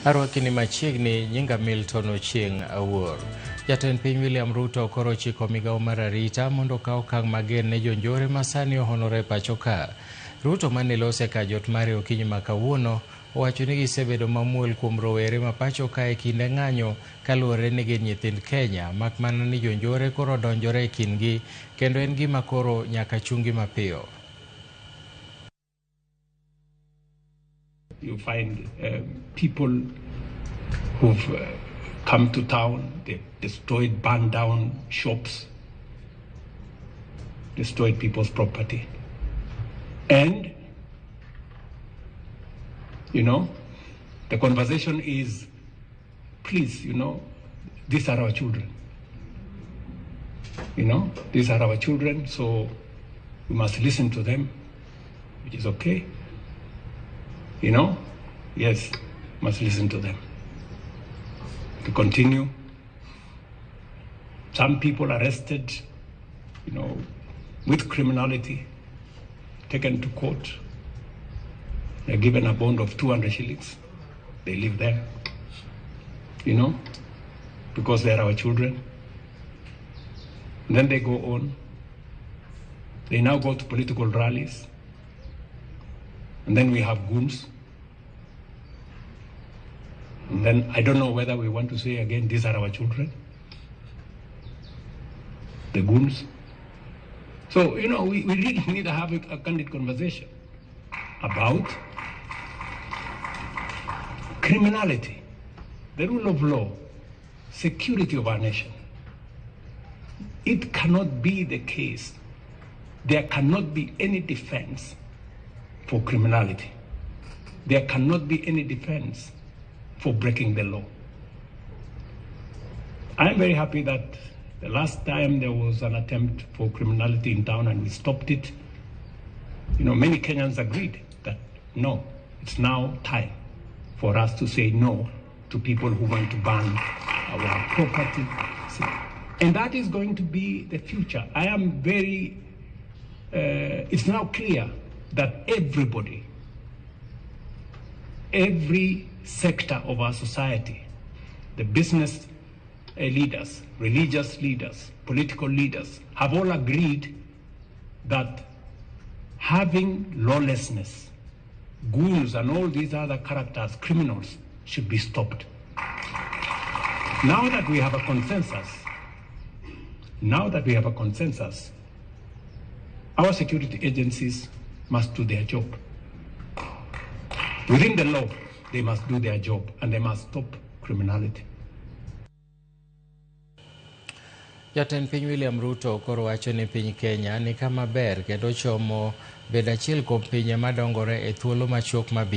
Arwakini machiegni nyinga Milton Ochieng Awuor. Jatend piny William Ruto koro chiko migawo mar arita mondo okaw okang' mager ne jonjore masani ohonore pacho ka. Ruto mane lose ka jot mare okinyi ma kawuono owacho ni gisebedo mamuol kuom rowere ma pacho ka e kinde ng'anyo kaluwore ni gin nyithind Kenya, mak mana ni jonjore koro donjore e kindgi kendo en gima koro nyaka chungi mapiyo. You find people who've come to town, they've destroyed, burned down shops, destroyed people's property. And, the conversation is, please, these are our children. These are our children, so we must listen to them, which is okay. Yes, must listen to them. To continue, some people arrested, with criminality, taken to court. They're given a bond of 200 shillings. They live there, because they're our children. And then they go on. They now go to political rallies. And then we have goons. And then I don't know whether we want to say again, these are our children. The goons. So, we really need to have a candid conversation about criminality, the rule of law, security of our nation. It cannot be the case. There cannot be any defense for criminality. There cannot be any defense for breaking the law. I'm very happy that the last time there was an attempt for criminality in town and we stopped it, many Kenyans agreed that no, it's now time for us to say no to people who want to ban our property. And that is going to be the future. I am very, it's now clear that every sector of our society, the business leaders, religious leaders, political leaders, have all agreed that having lawlessness, ghouls and all these other characters, criminals, should be stopped. Now that we have a consensus, our security agencies must do their job. Within the law, they must do their job and they must stop criminality. Jatend piny William Ruto koro wacho ni piny Kenya ni kama ber kendo chomo bedo achiel kuom pinje madongore e thuolo machuok mabiro.